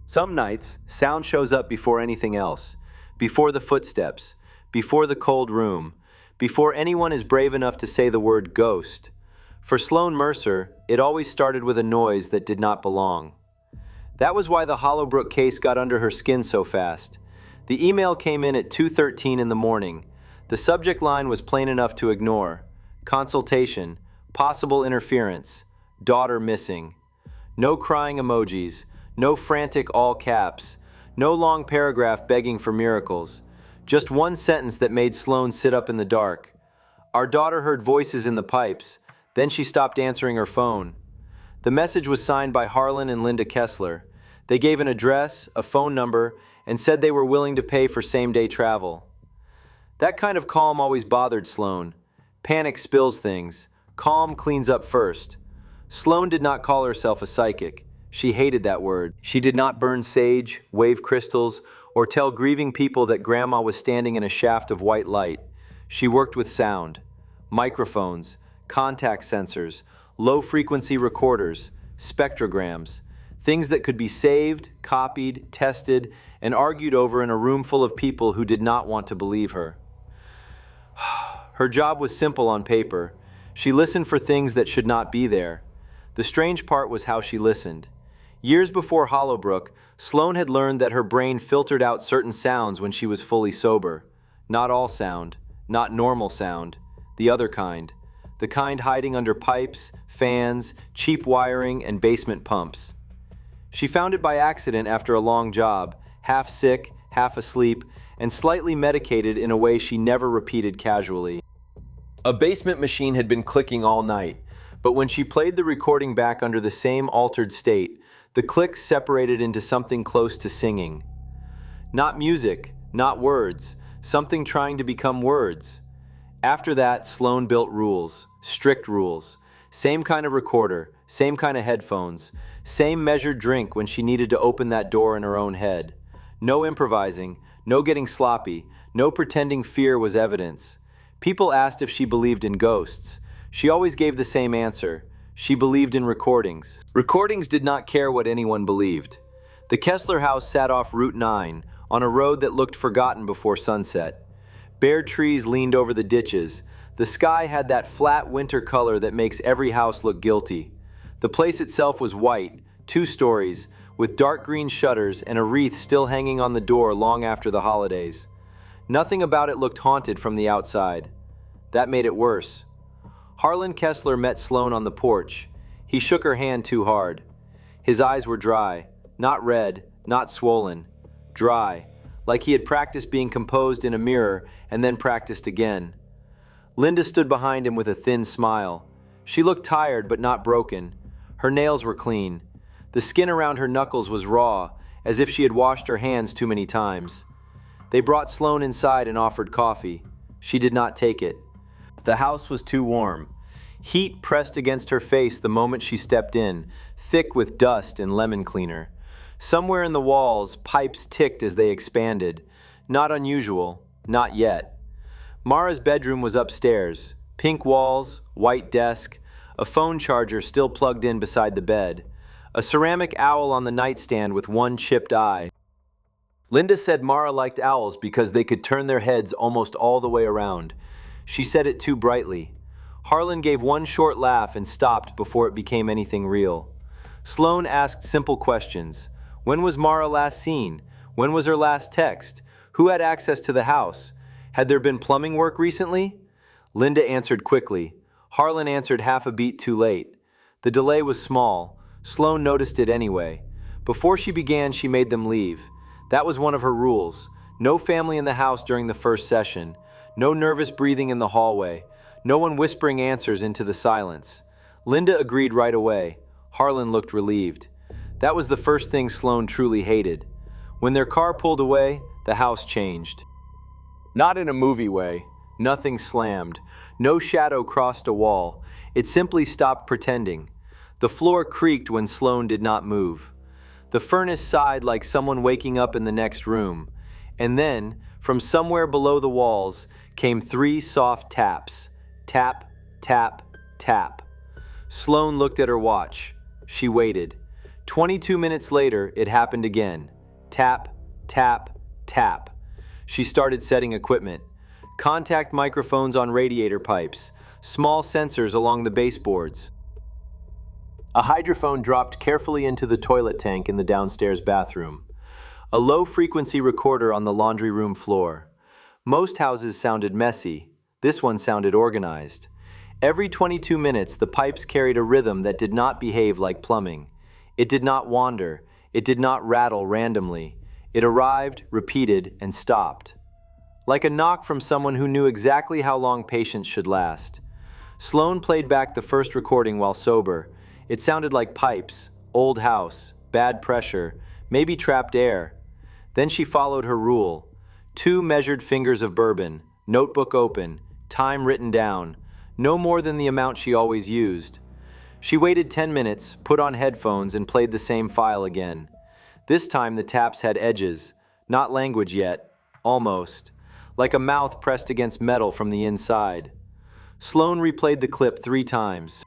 Some nights, sound shows up before anything else, before the footsteps, before the cold room, before anyone is brave enough to say the word ghost. For Sloane Mercer, it always started with a noise that did not belong. That was why the Hollowbrook case got under her skin so fast. The email came in at 2:13 in the morning. The subject line was plain enough to ignore. Consultation, possible interference, daughter missing. No crying emojis, no frantic all caps, no long paragraph begging for miracles. Just one sentence that made Sloane sit up in the dark. Our daughter heard voices in the pipes, then she stopped answering her phone. The message was signed by Harlan and Linda Kessler. They gave an address, a phone number, and said they were willing to pay for same-day travel. That kind of calm always bothered Sloane. Panic spills things. Calm cleans up first. Sloane did not call herself a psychic. She hated that word. She did not burn sage, wave crystals, or tell grieving people that Grandma was standing in a shaft of white light. She worked with sound. Microphones, contact sensors, low-frequency recorders, spectrograms, things that could be saved, copied, tested, and argued over in a room full of people who did not want to believe her. Her job was simple on paper. She listened for things that should not be there. The strange part was how she listened. Years before Hollowbrook, Sloane had learned that her brain filtered out certain sounds when she was fully sober. Not all sound, not normal sound, the other kind. The kind hiding under pipes, fans, cheap wiring, and basement pumps. She found it by accident after a long job, half sick, half asleep, and slightly medicated in a way she never repeated casually. A basement machine had been clicking all night, but when she played the recording back under the same altered state, the clicks separated into something close to singing. Not music, not words, something trying to become words. After that, Sloane built rules, strict rules. Same kind of recorder, same kind of headphones, same measured drink when she needed to open that door in her own head. No improvising, no getting sloppy, no pretending fear was evidence. People asked if she believed in ghosts. She always gave the same answer. She believed in recordings. Recordings did not care what anyone believed. The Kessler house sat off Route 9, on a road that looked forgotten before sunset. Bare trees leaned over the ditches. The sky had that flat winter color that makes every house look guilty. The place itself was white, 2 stories, with dark green shutters and a wreath still hanging on the door long after the holidays. Nothing about it looked haunted from the outside. That made it worse. Harlan Kessler met Sloane on the porch. He shook her hand too hard. His eyes were dry, not red, not swollen. Dry, like he had practiced being composed in a mirror and then practiced again. Linda stood behind him with a thin smile. She looked tired but not broken. Her nails were clean. The skin around her knuckles was raw, as if she had washed her hands too many times. They brought Sloane inside and offered coffee. She did not take it. The house was too warm. Heat pressed against her face the moment she stepped in, thick with dust and lemon cleaner. Somewhere in the walls, pipes ticked as they expanded. Not unusual, not yet. Mara's bedroom was upstairs. Pink walls, white desk, a phone charger still plugged in beside the bed, a ceramic owl on the nightstand with one chipped eye. Linda said Mara liked owls because they could turn their heads almost all the way around. She said it too brightly. Harlan gave one short laugh and stopped before it became anything real. Sloane asked simple questions. When was Mara last seen? When was her last text? Who had access to the house? Had there been plumbing work recently? Linda answered quickly. Harlan answered half a beat too late. The delay was small. Sloane noticed it anyway. Before she began, she made them leave. That was one of her rules. No family in the house during the first session. No nervous breathing in the hallway. No one whispering answers into the silence. Linda agreed right away. Harlan looked relieved. That was the first thing Sloane truly hated. When their car pulled away, the house changed. Not in a movie way. Nothing slammed. No shadow crossed a wall. It simply stopped pretending. The floor creaked when Sloane did not move. The furnace sighed like someone waking up in the next room. And then, from somewhere below the walls, came 3 soft taps. Tap, tap, tap. Sloane looked at her watch. She waited. 22 minutes later, it happened again. Tap, tap, tap. She started setting equipment. Contact microphones on radiator pipes, small sensors along the baseboards. A hydrophone dropped carefully into the toilet tank in the downstairs bathroom. A low-frequency recorder on the laundry room floor. Most houses sounded messy. This one sounded organized. Every 22 minutes, the pipes carried a rhythm that did not behave like plumbing. It did not wander. It did not rattle randomly. It arrived, repeated, and stopped. Like a knock from someone who knew exactly how long patience should last. Sloane played back the first recording while sober. It sounded like pipes, old house, bad pressure, maybe trapped air. Then she followed her rule. 2 measured fingers of bourbon, notebook open, time written down, no more than the amount she always used. She waited 10 minutes, put on headphones, and played the same file again. This time the taps had edges, not language yet, almost, like a mouth pressed against metal from the inside. Sloane replayed the clip 3 times.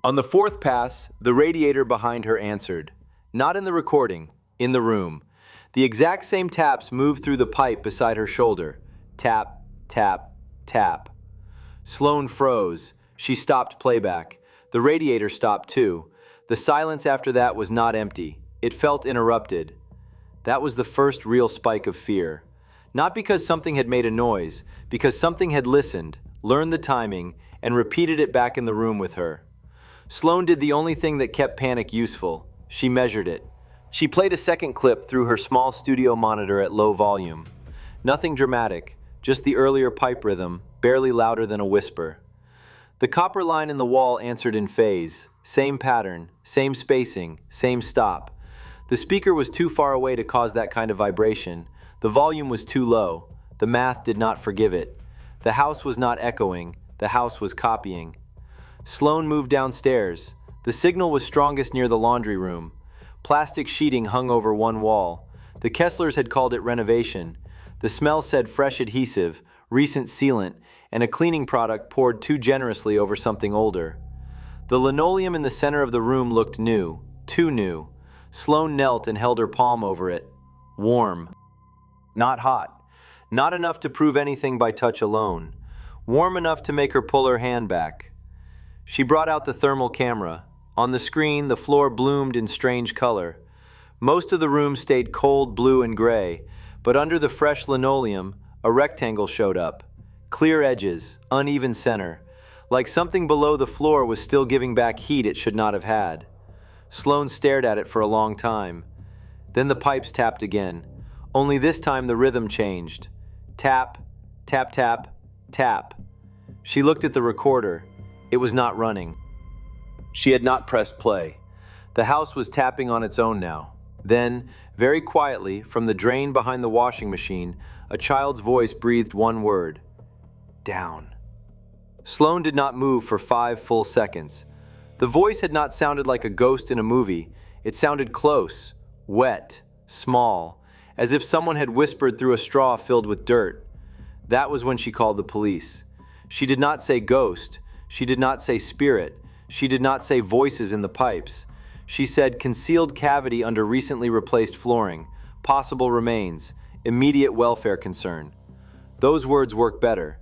On the 4th pass, the radiator behind her answered. Not in the recording, in the room. The exact same taps moved through the pipe beside her shoulder. Tap, tap, tap. Sloane froze. She stopped playback. The radiator stopped too. The silence after that was not empty. It felt interrupted. That was the first real spike of fear. Not because something had made a noise, because something had listened, learned the timing, and repeated it back in the room with her. Sloane did the only thing that kept panic useful. She measured it. She played a second clip through her small studio monitor at low volume. Nothing dramatic, just the earlier pipe rhythm, barely louder than a whisper. The copper line in the wall answered in phase. Same pattern, same spacing, same stop. The speaker was too far away to cause that kind of vibration. The volume was too low. The math did not forgive it. The house was not echoing. The house was copying. Sloane moved downstairs. The signal was strongest near the laundry room. Plastic sheeting hung over one wall. The Kesslers had called it renovation. The smell said fresh adhesive, recent sealant, and a cleaning product poured too generously over something older. The linoleum in the center of the room looked new, too new. Sloane knelt and held her palm over it. Warm. Not hot. Not enough to prove anything by touch alone. Warm enough to make her pull her hand back. She brought out the thermal camera. On the screen, the floor bloomed in strange color. Most of the room stayed cold blue and gray, but under the fresh linoleum, a rectangle showed up. Clear edges, uneven center, like something below the floor was still giving back heat it should not have had. Sloane stared at it for a long time. Then the pipes tapped again. Only this time the rhythm changed. Tap, tap, tap, tap. She looked at the recorder. It was not running. She had not pressed play. The house was tapping on its own now. Then, very quietly, from the drain behind the washing machine, a child's voice breathed one word. Down. Sloane did not move for 5 full seconds. The voice had not sounded like a ghost in a movie. It sounded close, wet, small, as if someone had whispered through a straw filled with dirt. That was when she called the police. She did not say ghost. She did not say spirit. She did not say voices in the pipes. She said concealed cavity under recently replaced flooring, possible remains, immediate welfare concern. Those words work better.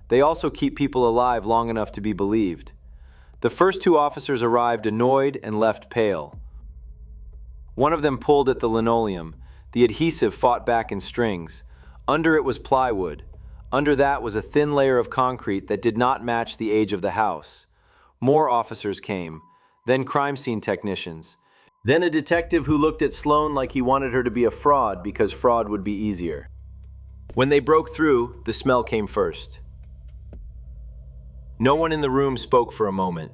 They also keep people alive long enough to be believed. The first 2 officers arrived annoyed and left pale. One of them pulled at the linoleum. The adhesive fought back in strings. Under it was plywood. Under that was a thin layer of concrete that did not match the age of the house. More officers came, then crime scene technicians, then a detective who looked at Sloane like he wanted her to be a fraud because fraud would be easier. When they broke through, the smell came first. No one in the room spoke for a moment.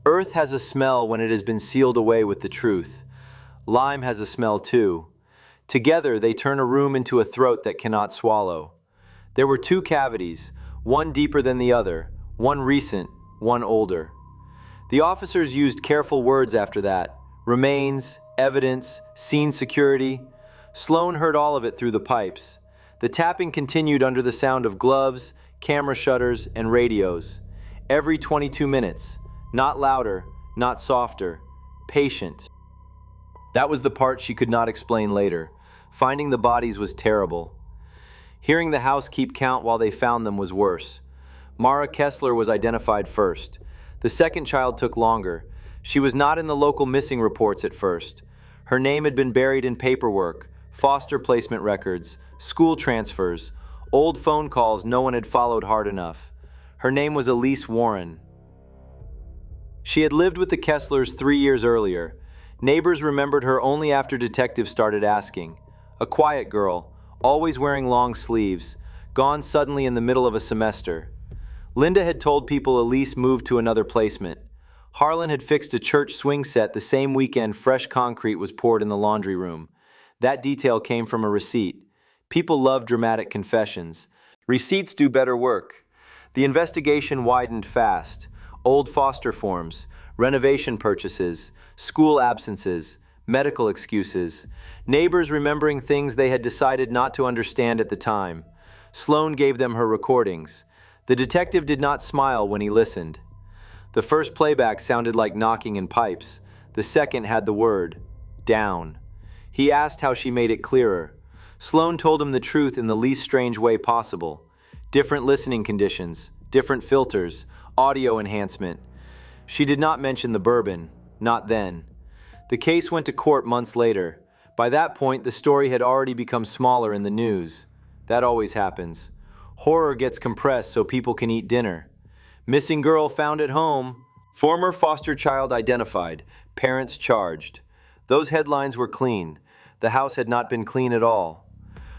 Earth has a smell when it has been sealed away with the truth. Lime has a smell too. Together, they turn a room into a throat that cannot swallow. There were 2 cavities, one deeper than the other, one recent, one older. The officers used careful words after that. Remains, evidence, scene security. Sloane heard all of it through the pipes. The tapping continued under the sound of gloves, camera shutters, and radios. Every 22 minutes. Not louder, not softer. Patient. That was the part she could not explain later. Finding the bodies was terrible. Hearing the house keep count while they found them was worse. Mara Kessler was identified first. The second child took longer. She was not in the local missing reports at first. Her name had been buried in paperwork, foster placement records, school transfers, old phone calls no one had followed hard enough. Her name was Elise Warren. She had lived with the Kesslers 3 years earlier. Neighbors remembered her only after detectives started asking. A quiet girl, always wearing long sleeves, gone suddenly in the middle of a semester. Linda had told people Elise moved to another placement. Harlan had fixed a church swing set the same weekend fresh concrete was poured in the laundry room. That detail came from a receipt. People love dramatic confessions. Receipts do better work. The investigation widened fast. Old foster forms, renovation purchases, school absences, medical excuses, neighbors remembering things they had decided not to understand at the time. Sloane gave them her recordings. The detective did not smile when he listened. The first playback sounded like knocking in pipes. The second had the word, down. He asked how she made it clearer. Sloane told him the truth in the least strange way possible. Different listening conditions, different filters, audio enhancement. She did not mention the bourbon, not then. The case went to court months later. By that point, the story had already become smaller in the news. That always happens. Horror gets compressed so people can eat dinner. Missing girl found at home. Former foster child identified. Parents charged. Those headlines were clean. The house had not been clean at all.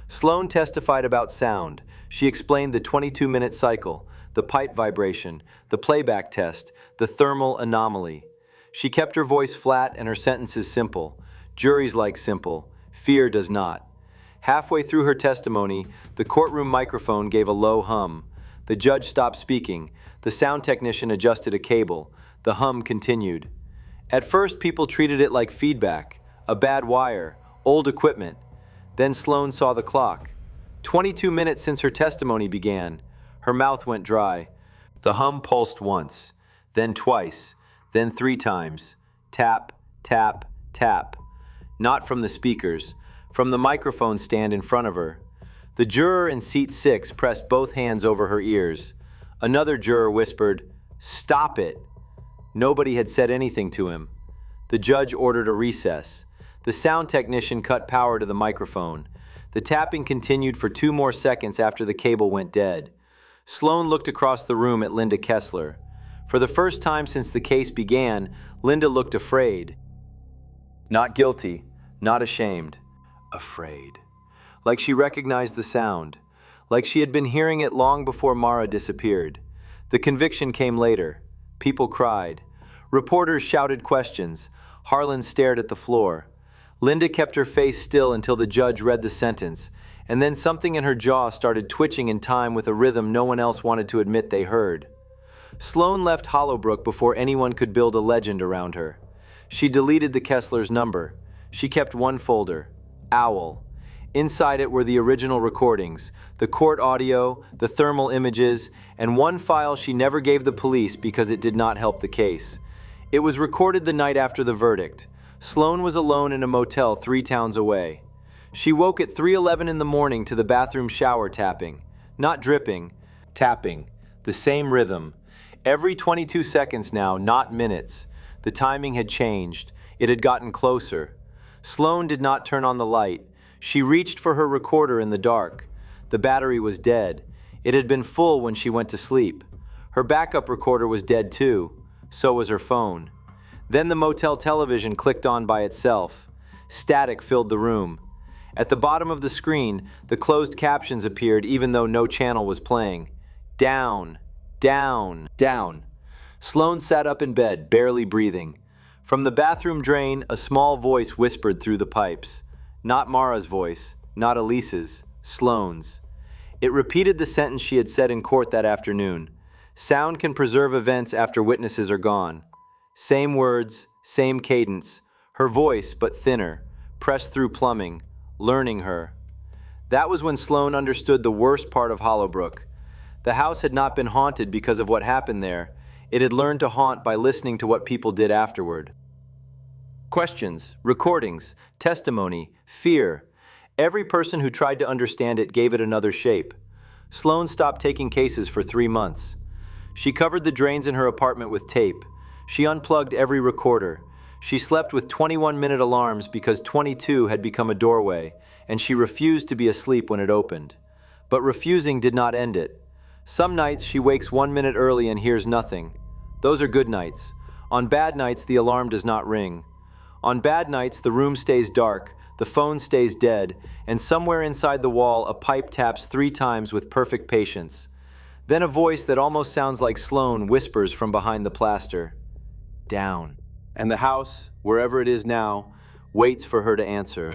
Sloane testified about sound. She explained the 22-minute cycle, the pipe vibration, the playback test, the thermal anomaly. She kept her voice flat and her sentences simple. Juries like simple. Fear does not. Halfway through her testimony, the courtroom microphone gave a low hum. The judge stopped speaking. The sound technician adjusted a cable. The hum continued. At first, people treated it like feedback, a bad wire, old equipment. Then Sloane saw the clock. 22 minutes since her testimony began. Her mouth went dry. The hum pulsed once, then twice, then 3 times. Tap, tap, tap. Not from the speakers, from the microphone stand in front of her. The juror in seat 6 pressed both hands over her ears. Another juror whispered, "Stop it." Nobody had said anything to him. The judge ordered a recess. The sound technician cut power to the microphone. The tapping continued for 2 more seconds after the cable went dead. Sloane looked across the room at Linda Kessler. For the first time since the case began, Linda looked afraid. Not guilty, not ashamed. Afraid. Like she recognized the sound. Like she had been hearing it long before Mara disappeared. The conviction came later. People cried. Reporters shouted questions. Harlan stared at the floor. Linda kept her face still until the judge read the sentence, and then something in her jaw started twitching in time with a rhythm no one else wanted to admit they heard. Sloane left Hollowbrook before anyone could build a legend around her. She deleted the Kessler's number. She kept one folder, Owl. Inside it were the original recordings, the court audio, the thermal images, and one file she never gave the police because it did not help the case. It was recorded the night after the verdict. Sloane was alone in a motel 3 towns away. She woke at 3:11 in the morning to the bathroom shower tapping. Not dripping, tapping. The same rhythm. Every 22 seconds now, not minutes. The timing had changed. It had gotten closer. Sloane did not turn on the light. She reached for her recorder in the dark. The battery was dead. It had been full when she went to sleep. Her backup recorder was dead too. So was her phone. Then the motel television clicked on by itself. Static filled the room. At the bottom of the screen, the closed captions appeared even though no channel was playing. Down, down, down. Sloane sat up in bed, barely breathing. From the bathroom drain, a small voice whispered through the pipes. Not Mara's voice, not Elise's, Sloane's. It repeated the sentence she had said in court that afternoon. Sound can preserve events after witnesses are gone. Same words, same cadence, her voice but thinner, pressed through plumbing, learning her. That was when Sloane understood the worst part of Hollowbrook. The house had not been haunted because of what happened there. It had learned to haunt by listening to what people did afterward. Questions, recordings, testimony, fear. Every person who tried to understand it gave it another shape. Sloane stopped taking cases for 3 months. She covered the drains in her apartment with tape. She unplugged every recorder. She slept with 21-minute alarms because 22 had become a doorway, and she refused to be asleep when it opened. But refusing did not end it. Some nights she wakes 1 minute early and hears nothing. Those are good nights. On bad nights, the alarm does not ring. On bad nights, the room stays dark, the phone stays dead, and somewhere inside the wall, a pipe taps 3 times with perfect patience. Then a voice that almost sounds like Sloane whispers from behind the plaster, "Down." And the house, wherever it is now, waits for her to answer.